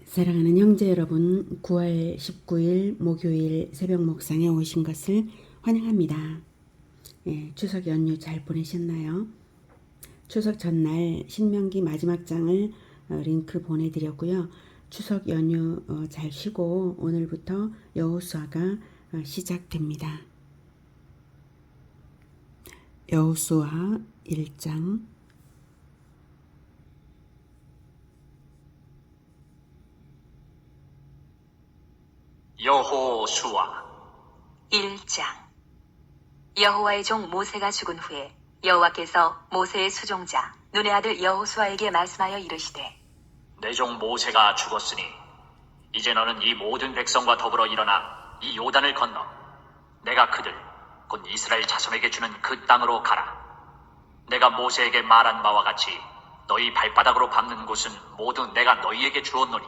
사랑하는 형제 여러분, 9월 19일 목요일 새벽 목상에 오신 것을 환영합니다. 추석 연휴 잘 보내셨나요? 추석 전날 신명기 마지막 장을 링크 보내드렸고요. 추석 연휴 잘 쉬고 오늘부터 여호수아가 시작됩니다. 여호수아 1장 여호수아 1장. 여호와의 종 모세가 죽은 후에 여호와께서 모세의 수종자 눈의 아들 여호수아에게 말씀하여 이르시되 내 종 모세가 죽었으니 이제 너는 이 모든 백성과 더불어 일어나 이 요단을 건너 내가 그들 곧 이스라엘 자손에게 주는 그 땅으로 가라. 내가 모세에게 말한 바와 같이 너희 발바닥으로 밟는 곳은 모두 내가 너희에게 주었노니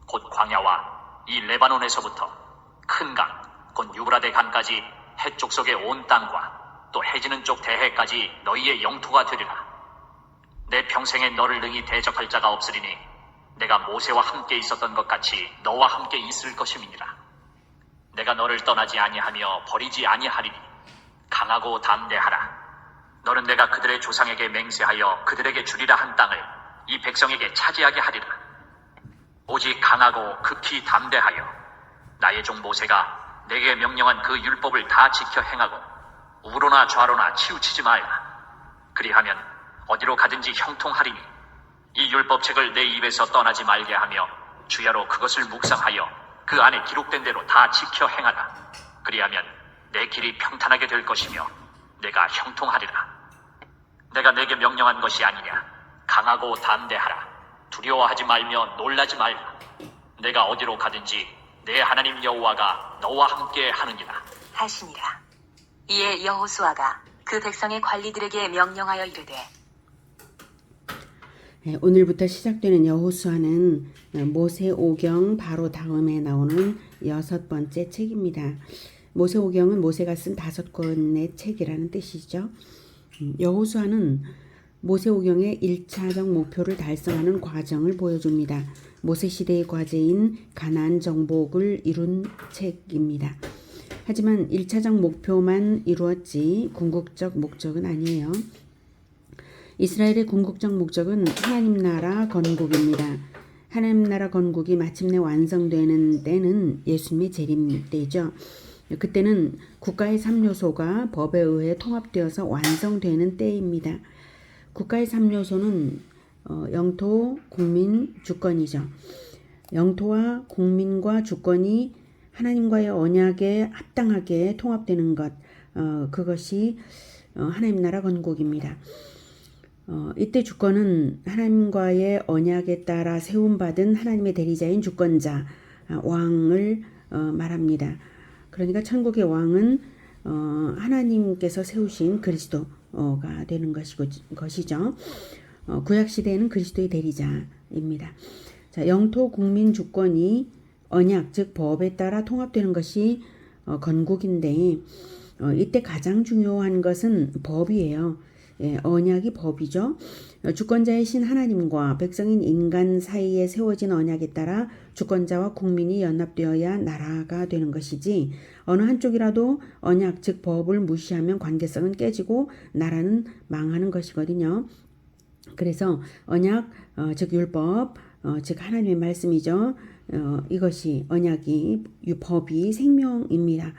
곧 광야와 이 레바논에서부터 큰 강, 곧 유브라데 강까지 해쪽 속의 온 땅과 또 해지는 쪽 대해까지 너희의 영토가 되리라. 내 평생에 너를 능히 대적할 자가 없으리니 내가 모세와 함께 있었던 것 같이 너와 함께 있을 것임이니라. 내가 너를 떠나지 아니하며 버리지 아니하리니 강하고 담대하라. 너는 내가 그들의 조상에게 맹세하여 그들에게 주리라 한 땅을 이 백성에게 차지하게 하리라. 오직 강하고 극히 담대하여 나의 종 모세가 내게 명령한 그 율법을 다 지켜 행하고 우로나 좌로나 치우치지 말라. 그리하면 어디로 가든지 형통하리니 이 율법책을 내 입에서 떠나지 말게 하며 주야로 그것을 묵상하여 그 안에 기록된 대로 다 지켜 행하라. 그리하면 내 길이 평탄하게 될 것이며 내가 형통하리라. 내가 내게 명령한 것이 아니냐. 강하고 담대하라. 두려워하지 말며 놀라지 말라. 내가 어디로 가든지 내 하나님 여호와가 너와 함께 하느니라 하시니라. 이에 여호수아가 그 백성의 관리들에게 명령하여 이르되 오늘부터 시작되는 여호수아는 모세오경 바로 다음에 나오는 6번째 책입니다. 모세오경은 모세가 쓴 5권의 책이라는 뜻이죠. 여호수아는 모세오경의 1차적 목표를 달성하는 과정을 보여줍니다. 모세 시대의 과제인 가나안 정복을 이룬 책입니다. 하지만 1차적 목표만 이루었지 궁극적 목적은 아니에요. 이스라엘의 궁극적 목적은 하나님 나라 건국입니다. 하나님 나라 건국이 마침내 완성되는 때는 예수님의 재림 때죠. 그때는 국가의 3요소가 법에 의해 통합되어서 완성되는 때입니다. 국가의 3요소는 영토, 국민, 주권이죠. 영토와 국민과 주권이 하나님과의 언약에 합당하게 통합되는 것, 그것이 하나님 나라 건국입니다. 이때 주권은 하나님과의 언약에 따라 세움받은 하나님의 대리자인 주권자, 왕을 말합니다. 그러니까 천국의 왕은 하나님께서 세우신 그리스도가 되는 것이죠. 구약 시대에는 그리스도의 대리자입니다. 자, 영토, 국민, 주권이 언약, 즉 법에 따라 통합되는 것이 건국인데 이때 가장 중요한 것은 법이에요. 언약이 법이죠. 주권자의 신 하나님과 백성인 인간 사이에 세워진 언약에 따라 주권자와 국민이 연합되어야 나라가 되는 것이지 어느 한쪽이라도 언약 즉 법을 무시하면 관계성은 깨지고 나라는 망하는 것이거든요. 그래서 언약 즉 율법 즉 하나님의 말씀이죠. 이것이 언약이 법이 생명입니다.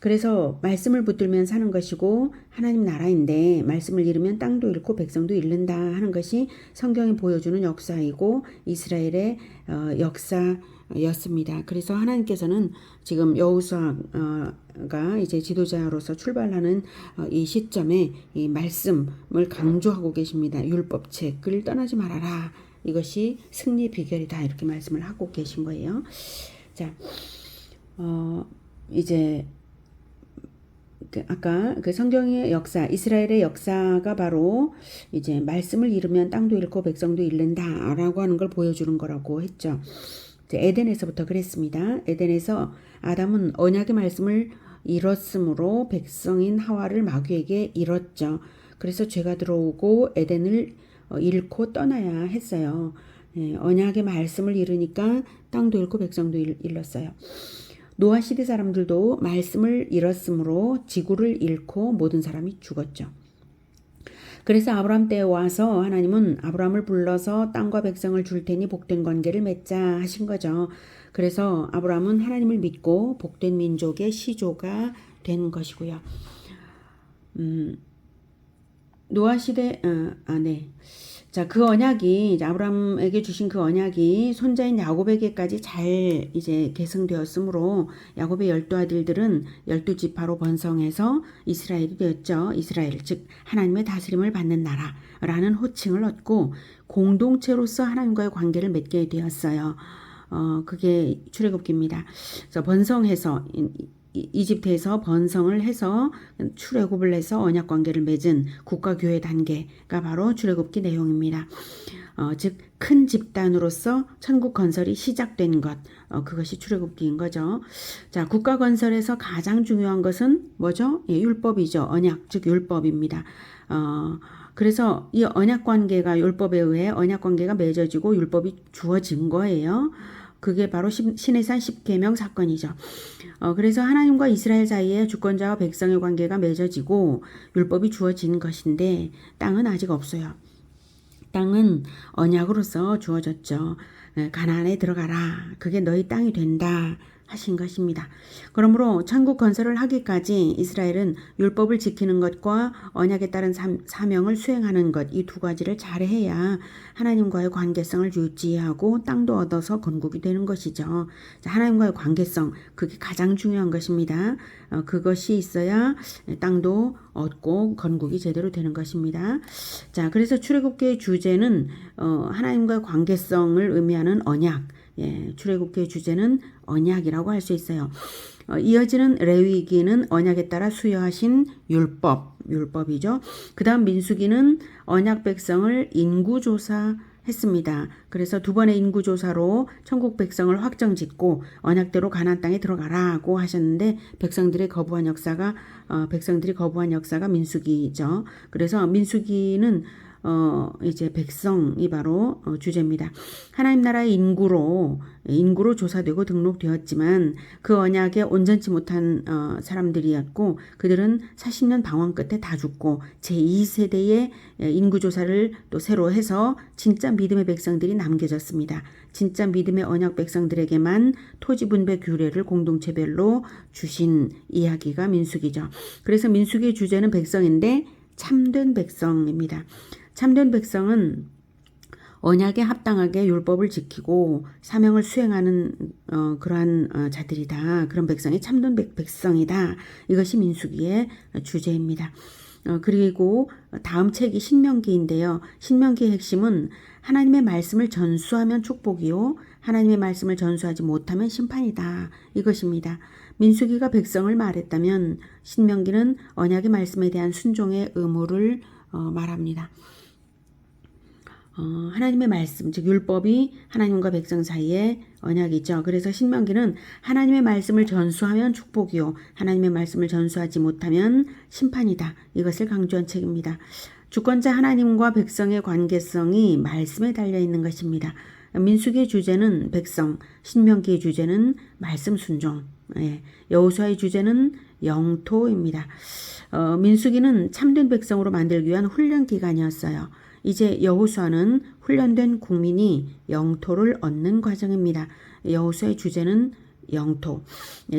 그래서 말씀을 붙들면 사는 것이고 하나님 나라인데 말씀을 잃으면 땅도 잃고 백성도 잃는다 하는 것이 성경이 보여주는 역사이고 이스라엘의 역사였습니다. 그래서 하나님께서는 지금 여호수아가 이제 지도자로서 출발하는 이 시점에 이 말씀을 강조하고 계십니다. 율법책을 떠나지 말아라. 이것이 승리 비결이다. 이렇게 말씀을 하고 계신 거예요. 자, 이제 아까 그 성경의 역사, 이스라엘의 역사가 바로 이제 말씀을 잃으면 땅도 잃고 백성도 잃는다라고 하는 걸 보여주는 거라고 했죠. 에덴에서부터 그랬습니다. 에덴에서 아담은 언약의 말씀을 잃었으므로 백성인 하와를 마귀에게 잃었죠. 그래서 죄가 들어오고 에덴을 잃고 떠나야 했어요. 언약의 말씀을 잃으니까 땅도 잃고 백성도 잃었어요. 노아 시대 사람들도 말씀을 잃었으므로 지구를 잃고 모든 사람이 죽었죠. 그래서 아브라함 때에 와서 하나님은 아브라함을 불러서 땅과 백성을 줄 테니 복된 관계를 맺자 하신 거죠. 그래서 아브라함은 하나님을 믿고 복된 민족의 시조가 된 것이고요. 노아 시대, 자, 그 언약이, 아브라함에게 주신 그 언약이 손자인 야곱에게까지 잘 이제 계승되었으므로 야곱의 12아들들은 12지파로 번성해서 이스라엘이 되었죠. 이스라엘, 즉 하나님의 다스림을 받는 나라라는 호칭을 얻고 공동체로서 하나님과의 관계를 맺게 되었어요. 그게 출애굽기입니다. 그래서 번성해서 이집트에서 번성을 해서 출애굽을 해서 언약 관계를 맺은 국가 교회 단계가 바로 출애굽기 내용입니다. 즉 큰 집단으로서 천국 건설이 시작된 것, 그것이 출애굽기인 거죠. 자, 국가 건설에서 가장 중요한 것은 뭐죠? 율법이죠. 언약, 즉 율법입니다. 그래서 이 언약 관계가 율법에 의해 언약 관계가 맺어지고 율법이 주어진 거예요. 그게 바로 시내산 10계명 사건이죠. 그래서 하나님과 이스라엘 사이에 주권자와 백성의 관계가 맺어지고 율법이 주어진 것인데 땅은 아직 없어요. 땅은 언약으로서 주어졌죠. 가나안에 들어가라. 그게 너희 땅이 된다 하신 것입니다. 그러므로 천국 건설을 하기까지 이스라엘은 율법을 지키는 것과 언약에 따른 사명을 수행하는 것, 이 두 가지를 잘해야 하나님과의 관계성을 유지하고 땅도 얻어서 건국이 되는 것이죠. 하나님과의 관계성, 그게 가장 중요한 것입니다. 그것이 있어야 땅도 얻고 건국이 제대로 되는 것입니다. 자, 그래서 출애굽기의 주제는 하나님과의 관계성을 의미하는 언약, 출애굽기의 주제는 언약이라고 할 수 있어요. 이어지는 레위기는 언약에 따라 수여하신 율법이죠. 그 다음 민수기는 언약 백성을 인구조사했습니다. 그래서 두 번의 인구조사로 천국 백성을 확정짓고 언약대로 가나안 땅에 들어가라고 하셨는데 백성들이 거부한 역사가 민수기죠. 그래서 민수기는 이제 백성이 바로 주제입니다. 하나님 나라의 인구로 조사되고 등록되었지만 그 언약에 온전치 못한 사람들이었고 그들은 40년 방황 끝에 다 죽고 제2세대의 인구조사를 또 새로 해서 진짜 믿음의 백성들이 남겨졌습니다. 진짜 믿음의 언약 백성들에게만 토지 분배 규례를 공동체별로 주신 이야기가 민수기죠. 그래서 민수기의 주제는 백성인데 참된 백성입니다. 참된 백성은 언약에 합당하게 율법을 지키고 사명을 수행하는 그러한 자들이다. 그런 백성이 참된 백성이다. 이것이 민수기의 주제입니다. 그리고 다음 책이 신명기인데요. 신명기의 핵심은 하나님의 말씀을 전수하면 축복이요. 하나님의 말씀을 전수하지 못하면 심판이다. 이것입니다. 민수기가 백성을 말했다면 신명기는 언약의 말씀에 대한 순종의 의무를 말합니다. 하나님의 말씀, 즉 율법이 하나님과 백성 사이의 언약이죠. 그래서 신명기는 하나님의 말씀을 전수하면 축복이요. 하나님의 말씀을 전수하지 못하면 심판이다. 이것을 강조한 책입니다. 주권자 하나님과 백성의 관계성이 말씀에 달려있는 것입니다. 민수기의 주제는 백성, 신명기의 주제는 말씀 순종, 여호수아의 주제는 영토입니다. 민수기는 참된 백성으로 만들기 위한 훈련 기간이었어요. 이제 여호수아는 훈련된 국민이 영토를 얻는 과정입니다. 여호수아의 주제는 영토.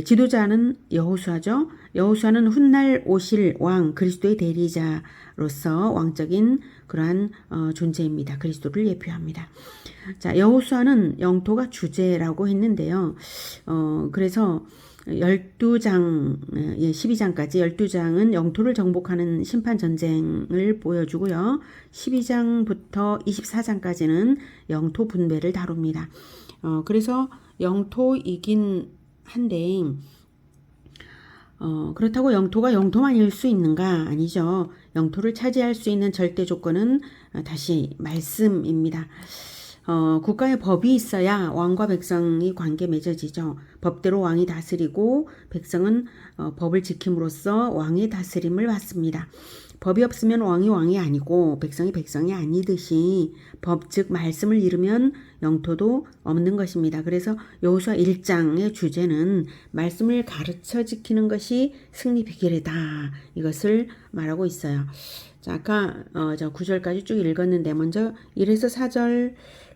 지도자는 여호수아죠. 여호수아는 훗날 오실 왕 그리스도의 대리자로서 왕적인 그러한 존재입니다. 그리스도를 예표합니다. 자, 여호수아는 영토가 주제라고 했는데요. 그래서 12장, 12장까지 12장은 영토를 정복하는 심판 전쟁을 보여주고요. 12장부터 24장까지는 영토 분배를 다룹니다. 그래서 영토이긴 한데 그렇다고 영토가 영토만일 수 있는가? 아니죠. 영토를 차지할 수 있는 절대 조건은 다시 말씀입니다. 국가에 법이 있어야 왕과 백성이 관계 맺어지죠. 법대로 왕이 다스리고 백성은 법을 지킴으로써 왕의 다스림을 받습니다. 법이 없으면 왕이 아니고 백성이 아니듯이 법 즉 말씀을 잃으면 영토도 없는 것입니다. 그래서 여호수아 1장의 주제는 말씀을 가르쳐 지키는 것이 승리 비결이다. 이것을 말하고 있어요. 자, 아까 저 9절까지 쭉 읽었는데 먼저 1에서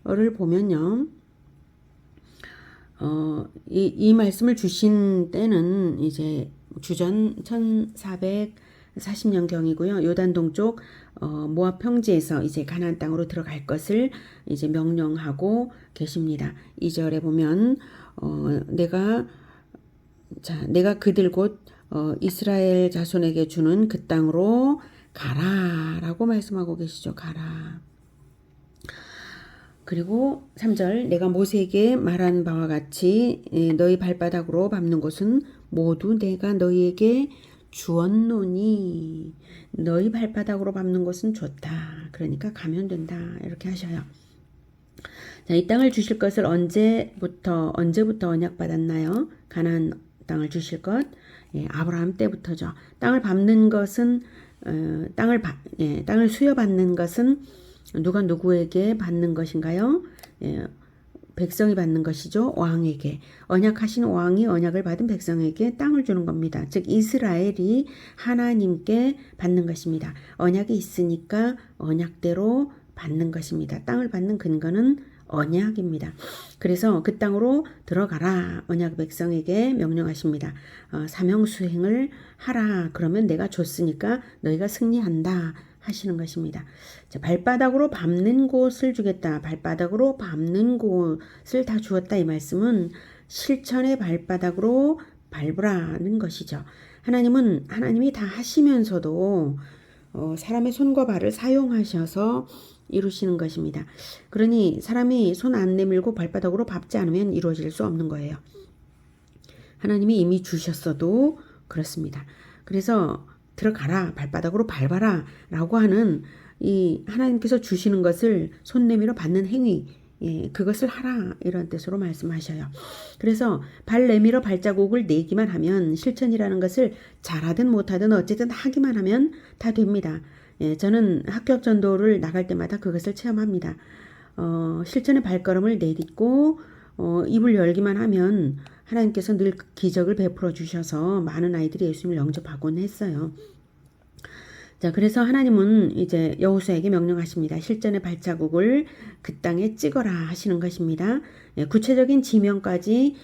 4절을 보면요. 이 말씀을 주신 때는 이제 주전 1440년경이고요. 요단 동쪽 모압 평지에서 이제 가나안 땅으로 들어갈 것을 이제 명령하고 계십니다. 2절에 보면 내가 그들 곧 이스라엘 자손에게 주는 그 땅으로 가라라고 말씀하고 계시죠. 가라. 그리고 3절 내가 모세에게 말한 바와 같이 너희 발바닥으로 밟는 곳은 모두 내가 너희에게 주었노니 너희 발바닥으로 밟는 곳은 좋다. 그러니까 가면 된다. 이렇게 하셔요. 자, 이 땅을 주실 것을 언제부터 언약받았나요? 가나안 땅을 주실 것. 아브라함 때부터죠. 땅을 밟는 것은 땅을 수여받는 것은 누가 누구에게 받는 것인가요? 백성이 받는 것이죠. 왕에게. 언약하신 왕이 언약을 받은 백성에게 땅을 주는 겁니다. 즉 이스라엘이 하나님께 받는 것입니다. 언약이 있으니까 언약대로 받는 것입니다. 땅을 받는 근거는 언약입니다. 그래서 그 땅으로 들어가라. 언약 백성에게 명령하십니다. 사명 수행을 하라. 그러면 내가 줬으니까 너희가 승리한다. 하시는 것입니다. 자, 발바닥으로 밟는 곳을 주겠다. 발바닥으로 밟는 곳을 다 주었다. 이 말씀은 실천의 발바닥으로 밟으라는 것이죠. 하나님이 다 하시면서도 사람의 손과 발을 사용하셔서 이루시는 것입니다. 그러니 사람이 손 안 내밀고 발바닥으로 밟지 않으면 이루어질 수 없는 거예요. 하나님이 이미 주셨어도 그렇습니다. 그래서 들어가라, 발바닥으로 밟아라 라고 하는 이 하나님께서 주시는 것을 손 내밀어 받는 행위, 그것을 하라 이런 뜻으로 말씀하셔요. 그래서 발 내밀어 발자국을 내기만 하면 실천이라는 것을 잘하든 못하든 어쨌든 하기만 하면 다 됩니다. 저는 학교 전도를 나갈 때마다 그것을 체험합니다. 실천의 발걸음을 내딛고 입을 열기만 하면 하나님께서 늘 기적을 베풀어 주셔서 많은 아이들이 예수님을 영접하곤 했어요. 자, 그래서 하나님은 이제 여호수아에게 명령하십니다. 실전의 발자국을 그 땅에 찍어라 하시는 것입니다. 구체적인 지명까지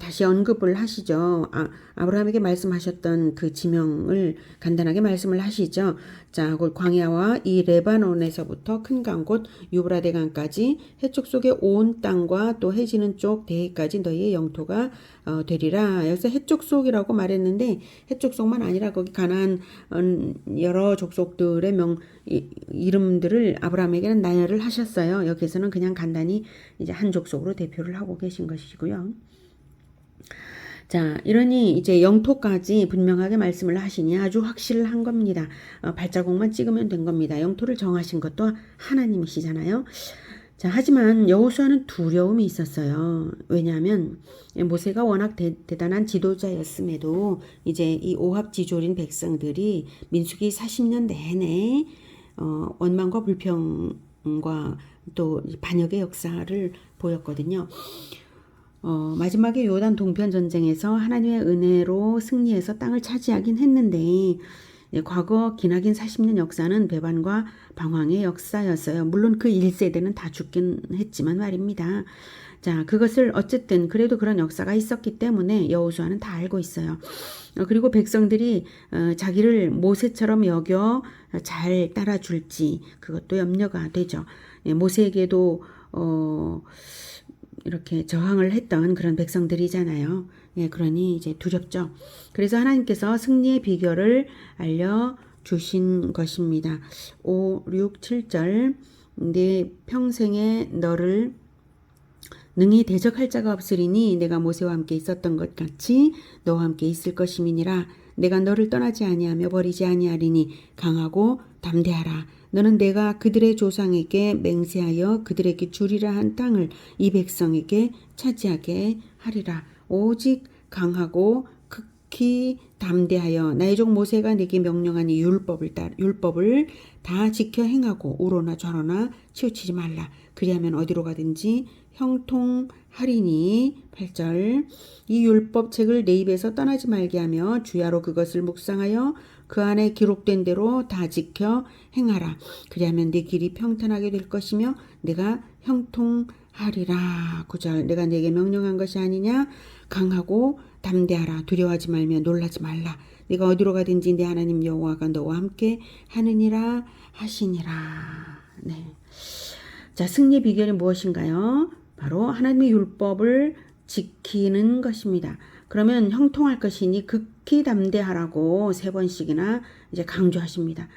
다시 언급을 하시죠. 아브라함에게 말씀하셨던 그 지명을 간단하게 말씀을 하시죠. 자, 곧 광야와 이 레바논에서부터 큰 강 곧 유브라데 강까지 해쪽 속의 온 땅과 또 해지는 쪽 대해까지 너희의 영토가 되리라. 여기서 해쪽 속이라고 말했는데 해쪽 속만 아니라 거기 가나안 여러 족속들의 이름들을 아브라함에게는 나열을 하셨어요. 여기서는 그냥 간단히 이제 한 족속으로 대표를 하고 계신 것이고요. 자, 이러니 이제 영토까지 분명하게 말씀을 하시니 아주 확실한 겁니다. 발자국만 찍으면 된 겁니다. 영토를 정하신 것도 하나님이시잖아요. 자, 하지만 여호수아는 두려움이 있었어요. 왜냐하면 모세가 워낙 대단한 지도자였음에도 이제 이 오합지졸인 백성들이 민수기 40년 내내 원망과 불평과 또 반역의 역사를 보였거든요. 마지막에 요단 동편 전쟁에서 하나님의 은혜로 승리해서 땅을 차지하긴 했는데 과거 기나긴 40년 역사는 배반과 방황의 역사였어요. 물론 그 1세대는 다 죽긴 했지만 말입니다. 자, 그것을 어쨌든 그래도 그런 역사가 있었기 때문에 여호수아는 다 알고 있어요. 그리고 백성들이 자기를 모세처럼 여겨 잘 따라줄지 그것도 염려가 되죠. 모세에게도 이렇게 저항을 했던 그런 백성들이잖아요. 그러니 이제 두렵죠. 그래서 하나님께서 승리의 비결을 알려주신 것입니다. 5, 6, 7절 내 평생에 너를 능히 대적할 자가 없으리니 내가 모세와 함께 있었던 것 같이 너와 함께 있을 것임이니라. 내가 너를 떠나지 아니하며 버리지 아니하리니 강하고 담대하라. 너는 내가 그들의 조상에게 맹세하여 그들에게 주리라 한 땅을 이 백성에게 차지하게 하리라. 오직 강하고 지키 담대하여 나의 종 모세가 내게 명령한 이 율법을 다 지켜 행하고 우로나 좌로나 치우치지 말라. 그리하면 어디로 가든지 형통하리니. 8절 이 율법책을 내 입에서 떠나지 말게 하며 주야로 그것을 묵상하여 그 안에 기록된 대로 다 지켜 행하라. 그리하면 네 길이 평탄하게 될 것이며 내가 형통하리라. 9절 내가 네게 명령한 것이 아니냐. 강하고 담대하라. 두려워하지 말며 놀라지 말라. 네가 어디로 가든지 내 하나님 여호와가 너와 함께 하느니라 하시니라. 네. 자, 승리의 비결이 무엇인가요? 바로 하나님의 율법을 지키는 것입니다. 그러면 형통할 것이니 극히 담대하라고 3번씩이나 이제 강조하십니다.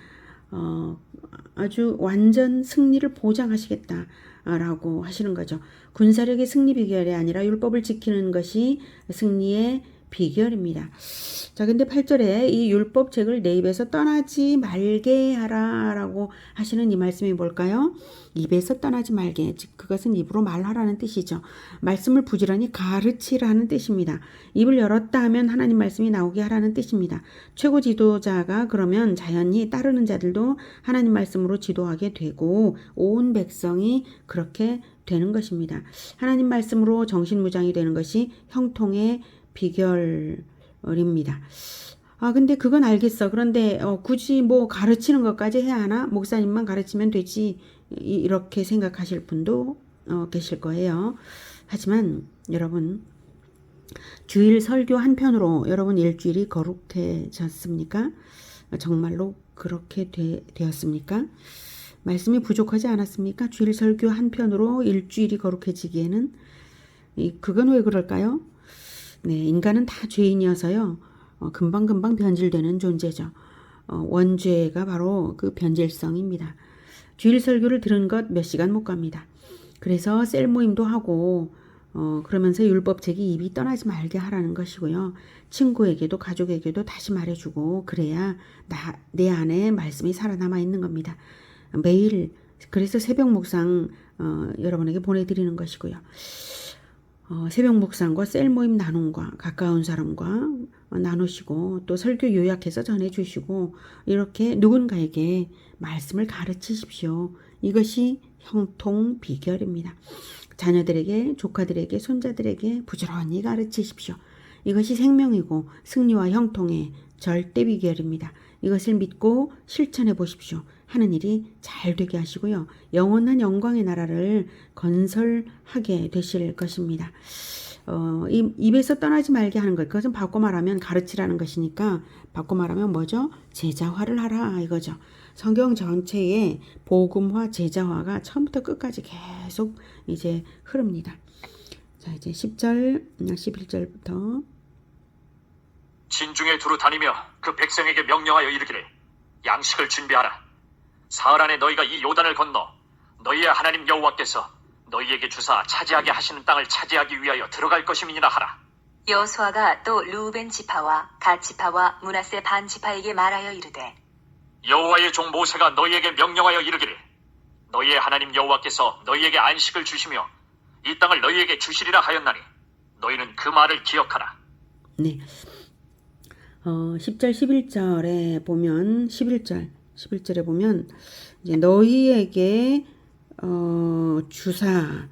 아주 완전 승리를 보장하시겠다라고 하시는 거죠. 군사력의 승리 비결이 아니라 율법을 지키는 것이 승리의 비결입니다. 자, 근데 8절에 이 율법책을 내 입에서 떠나지 말게 하라라고 하시는 이 말씀이 뭘까요? 입에서 떠나지 말게, 즉 그것은 입으로 말하라는 뜻이죠. 말씀을 부지런히 가르치라는 뜻입니다. 입을 열었다 하면 하나님 말씀이 나오게 하라는 뜻입니다. 최고 지도자가 그러면 자연히 따르는 자들도 하나님 말씀으로 지도하게 되고 온 백성이 그렇게 되는 것입니다. 하나님 말씀으로 정신무장이 되는 것이 형통의 비결입니다. 근데 그건 알겠어. 그런데 굳이 뭐 가르치는 것까지 해야 하나? 목사님만 가르치면 되지. 이렇게 생각하실 분도 계실 거예요. 하지만 여러분, 주일 설교 한 편으로 여러분 일주일이 거룩해졌습니까? 정말로 그렇게 되었습니까? 말씀이 부족하지 않았습니까? 주일 설교 한 편으로 일주일이 거룩해지기에는 그건 왜 그럴까요? 네, 인간은 다 죄인이어서요. 금방금방 변질되는 존재죠. 원죄가 바로 그 변질성입니다. 주일 설교를 들은 것 몇 시간 못 갑니다. 그래서 셀 모임도 하고 그러면서 율법책이 입이 떠나지 말게 하라는 것이고요. 친구에게도 가족에게도 다시 말해주고 그래야 내 안에 말씀이 살아남아 있는 겁니다. 매일 그래서 새벽 묵상 여러분에게 보내드리는 것이고요. 새벽 묵상과 셀 모임 나눔과 가까운 사람과 나누시고 또 설교 요약해서 전해주시고 이렇게 누군가에게 말씀을 가르치십시오. 이것이 형통 비결입니다. 자녀들에게, 조카들에게, 손자들에게 부지런히 가르치십시오. 이것이 생명이고 승리와 형통의 절대 비결입니다. 이것을 믿고 실천해 보십시오. 하는 일이 잘 되게 하시고요. 영원한 영광의 나라를 건설하게 되실 것입니다. 입에서 떠나지 말게 하는 것, 그것은 바꿔 말하면 가르치라는 것이니까 바꿔 말하면 뭐죠? 제자화를 하라 이거죠. 성경 전체에 복음화, 제자화가 처음부터 끝까지 계속 이제 흐릅니다. 자, 이제 10절, 11절부터 진중에 두루 다니며 그 백성에게 명령하여 이르기를 양식을 준비하라. 사흘 안에 너희가 이 요단을 건너 너희의 하나님 여호와께서 너희에게 주사 차지하게 하시는 땅을 차지하기 위하여 들어갈 것임이니라 하라. 여호수아가 또 루벤 지파와 갓 지파와 므낫세 반 지파에게 말하여 이르되 여호와의 종 모세가 너희에게 명령하여 이르기를 너희의 하나님 여호와께서 너희에게 안식을 주시며 이 땅을 너희에게 주시리라 하였나니 너희는 그 말을 기억하라. 네. 10절 11절에 보면 11절에 보면 이제 너희에게 주사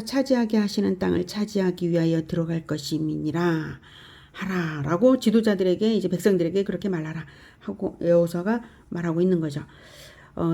차지하게 하시는 땅을 차지하기 위하여 들어갈 것임이니라 하라라고 지도자들에게 이제 백성들에게 그렇게 말하라 하고 여호수아가 말하고 있는 거죠.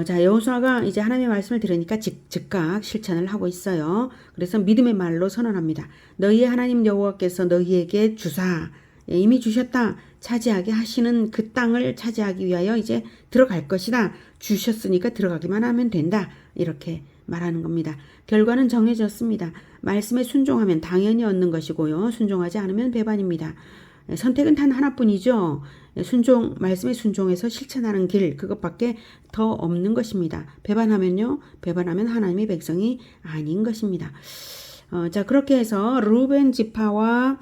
자, 여호수아가 이제 하나님의 말씀을 들으니까 즉각 실천을 하고 있어요. 그래서 믿음의 말로 선언합니다. 너희의 하나님 여호와께서 너희에게 주사 이미 주셨다. 차지하게 하시는 그 땅을 차지하기 위하여 이제 들어갈 것이다. 주셨으니까 들어가기만 하면 된다. 이렇게 말하는 겁니다. 결과는 정해졌습니다. 말씀에 순종하면 당연히 얻는 것이고요. 순종하지 않으면 배반입니다. 선택은 단 하나뿐이죠. 말씀에 순종해서 실천하는 길, 그것밖에 더 없는 것입니다. 배반하면 하나님의 백성이 아닌 것입니다. 자, 그렇게 해서 루벤 지파와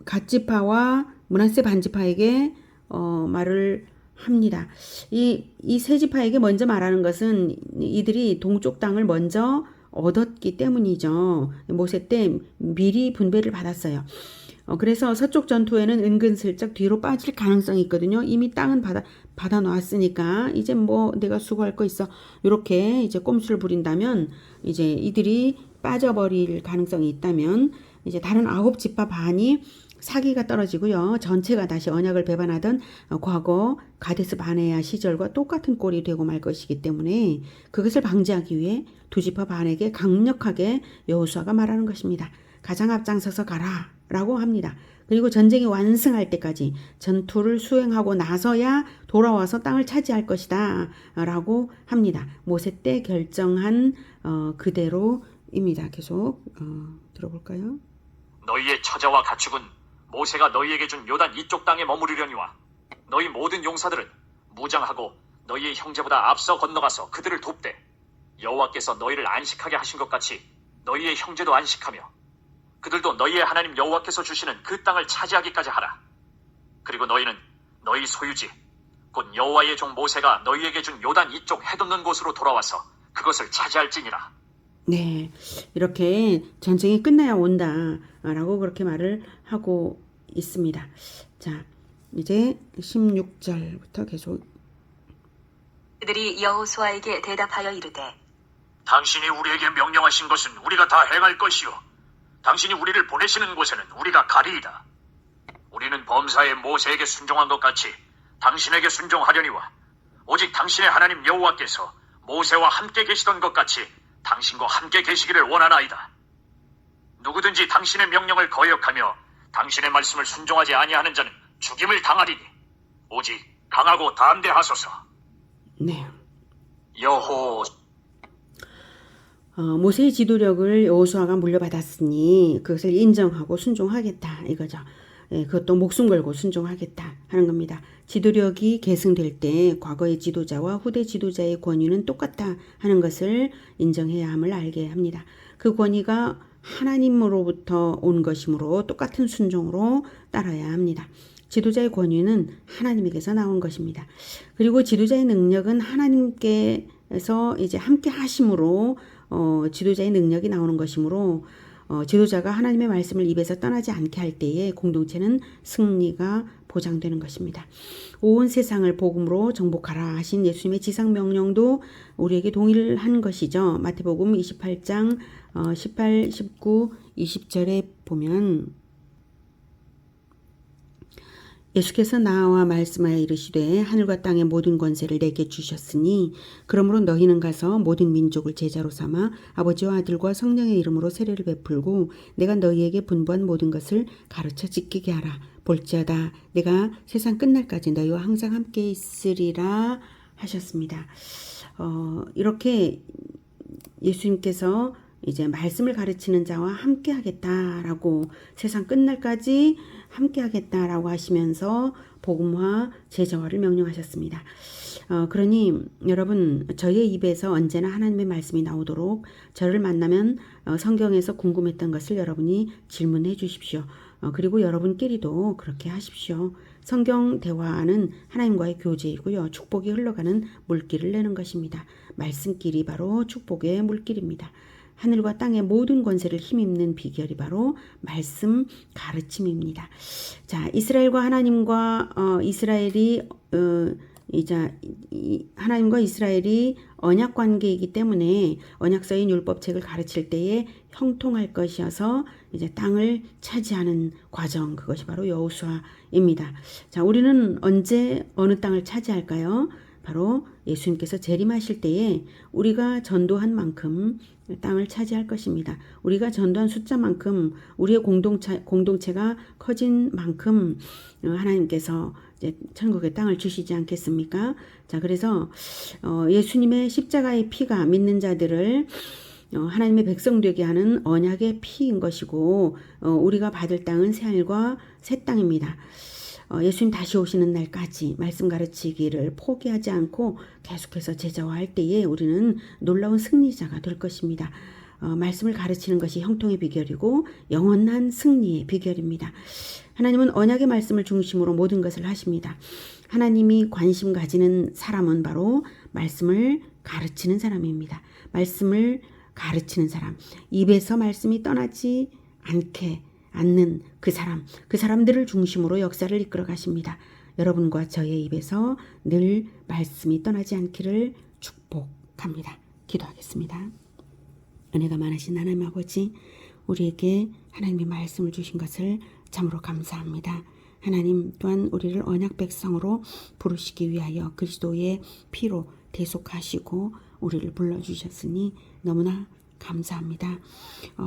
갓 지파와 므낫세 반 지파에게 말을 합니다. 이 세 지파에게 먼저 말하는 것은 이들이 동쪽 땅을 먼저 얻었기 때문이죠. 모세 때 미리 분배를 받았어요. 그래서 서쪽 전투에는 은근슬쩍 뒤로 빠질 가능성이 있거든요. 이미 땅은 받아 놨으니까 이제 뭐 내가 수고할 거 있어. 이렇게 이제 꼼수를 부린다면 이제 이들이 빠져버릴 가능성이 있다면 이제 다른 9지파 반이 사기가 떨어지고요. 전체가 다시 언약을 배반하던 과거 가데스 바네아 시절과 똑같은 꼴이 되고 말 것이기 때문에 그것을 방지하기 위해 2지파 반에게 강력하게 여호수아가 말하는 것입니다. 가장 앞장서서 가라 라고 합니다. 그리고 전쟁이 완승할 때까지 전투를 수행하고 나서야 돌아와서 땅을 차지할 것이다 라고 합니다. 모세 때 결정한 그대로입니다. 계속 들어볼까요? 너희의 처자와 가축은 모세가 너희에게 준 요단 이쪽 땅에 머무르려니와 너희 모든 용사들은 무장하고 너희의 형제보다 앞서 건너가서 그들을 돕되 여호와께서 너희를 안식하게 하신 것 같이 너희의 형제도 안식하며 그들도 너희의 하나님 여호와께서 주시는 그 땅을 차지하기까지 하라. 그리고 너희는 너희 소유지 곧 여호와의 종 모세가 너희에게 준 요단 이쪽 해돋는 곳으로 돌아와서 그것을 차지할지니라. 네, 이렇게 전쟁이 끝나야 온다라고 그렇게 말을 하고 있습니다. 자, 이제 16절부터 계속. 그들이 여호수아에게 대답하여 이르되 당신이 우리에게 명령하신 것은 우리가 다 행할 것이요 당신이 우리를 보내시는 곳에는 우리가 가리이다. 우리는 범사에 모세에게 순종한 것 같이 당신에게 순종하려니와 오직 당신의 하나님 여호와께서 모세와 함께 계시던 것 같이 당신과 함께 계시기를 원하나이다. 누구든지 당신의 명령을 거역하며 당신의 말씀을 순종하지 아니하는 자는 죽임을 당하리니 오직 강하고 담대하소서. 네. 모세의 지도력을 여호수아가 물려받았으니 그것을 인정하고 순종하겠다 이거죠. 예, 그것도 목숨 걸고 순종하겠다 하는 겁니다. 지도력이 계승될 때 과거의 지도자와 후대 지도자의 권위는 똑같다 하는 것을 인정해야 함을 알게 합니다. 그 권위가 하나님으로부터 온 것이므로 똑같은 순종으로 따라야 합니다. 지도자의 권위는 하나님에게서 나온 것입니다. 그리고 지도자의 능력은 하나님께서 이제 함께 하심으로 지도자의 능력이 나오는 것이므로 지도자가 하나님의 말씀을 입에서 떠나지 않게 할 때에 공동체는 승리가 보장되는 것입니다. 온 세상을 복음으로 정복하라 하신 예수님의 지상 명령도 우리에게 동일한 것이죠. 마태복음 28장 18, 19, 20절에 보면 예수께서 나와 말씀하여 이르시되 하늘과 땅의 모든 권세를 내게 주셨으니 그러므로 너희는 가서 모든 민족을 제자로 삼아 아버지와 아들과 성령의 이름으로 세례를 베풀고 내가 너희에게 분부한 모든 것을 가르쳐 지키게 하라. 볼지어다 내가 세상 끝날까지 너희와 항상 함께 있으리라 하셨습니다. 이렇게 예수님께서 이제 말씀을 가르치는 자와 함께 하겠다라고 세상 끝날까지 함께 하겠다라고 하시면서 복음화 제자화를 명령하셨습니다. 그러니 여러분 저의 입에서 언제나 하나님의 말씀이 나오도록 저를 만나면 성경에서 궁금했던 것을 여러분이 질문해 주십시오. 그리고 여러분끼리도 그렇게 하십시오. 성경 대화는 하나님과의 교제이고요. 축복이 흘러가는 물길을 내는 것입니다. 말씀길이 바로 축복의 물길입니다. 하늘과 땅의 모든 권세를 힘입는 비결이 바로 말씀 가르침입니다. 자, 이스라엘과 하나님과 하나님과 이스라엘이 언약 관계이기 때문에 언약서인 율법책을 가르칠 때에 형통할 것이어서 이제 땅을 차지하는 과정, 그것이 바로 여호수아입니다. 자, 우리는 언제 어느 땅을 차지할까요? 바로 예수님께서 재림하실 때에 우리가 전도한 만큼 땅을 차지할 것입니다. 우리가 전도한 숫자만큼 우리의 공동체가 커진 만큼 하나님께서 이제 천국의 땅을 주시지 않겠습니까? 자, 그래서 예수님의 십자가의 피가 믿는 자들을 하나님의 백성 되게 하는 언약의 피인 것이고 우리가 받을 땅은 새하늘과 새 땅입니다. 예수님 다시 오시는 날까지 말씀 가르치기를 포기하지 않고 계속해서 제자화할 때에 우리는 놀라운 승리자가 될 것입니다. 말씀을 가르치는 것이 형통의 비결이고 영원한 승리의 비결입니다. 하나님은 언약의 말씀을 중심으로 모든 것을 하십니다. 하나님이 관심 가지는 사람은 바로 말씀을 가르치는 사람입니다. 말씀을 가르치는 사람, 입에서 말씀이 떠나지 않게 않는 그 사람들을 중심으로 역사를 이끌어 가십니다. 여러분과 저의 입에서 늘 말씀이 떠나지 않기를 축복합니다. 기도하겠습니다. 은혜가 많으신 하나님 아버지, 우리에게 하나님의 말씀을 주신 것을 참으로 감사합니다. 하나님 또한 우리를 언약 백성으로 부르시기 위하여 그리스도의 피로 대속하시고 우리를 불러주셨으니 너무나 감사합니다.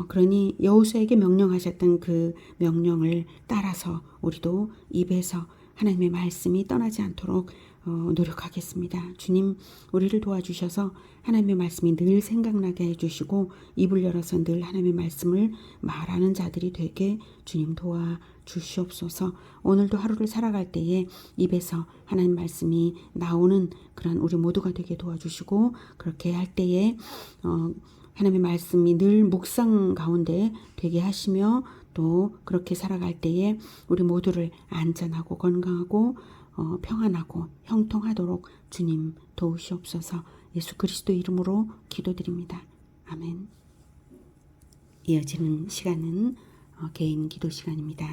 그러니 여호수아에게 명령하셨던 그 명령을 따라서 우리도 입에서 하나님의 말씀이 떠나지 않도록 노력하겠습니다. 주님, 우리를 도와주셔서 하나님의 말씀이 늘 생각나게 해주시고 입을 열어서 늘 하나님의 말씀을 말하는 자들이 되게 주님 도와주시옵소서. 오늘도 하루를 살아갈 때에 입에서 하나님 말씀이 나오는 그런 우리 모두가 되게 도와주시고, 그렇게 할 때에 하나님의 말씀이 늘 묵상 가운데 되게 하시며, 또 그렇게 살아갈 때에 우리 모두를 안전하고 건강하고 평안하고 형통하도록 주님 도우시옵소서. 예수 그리스도 이름으로 기도드립니다. 아멘. 이어지는 시간은 개인 기도 시간입니다.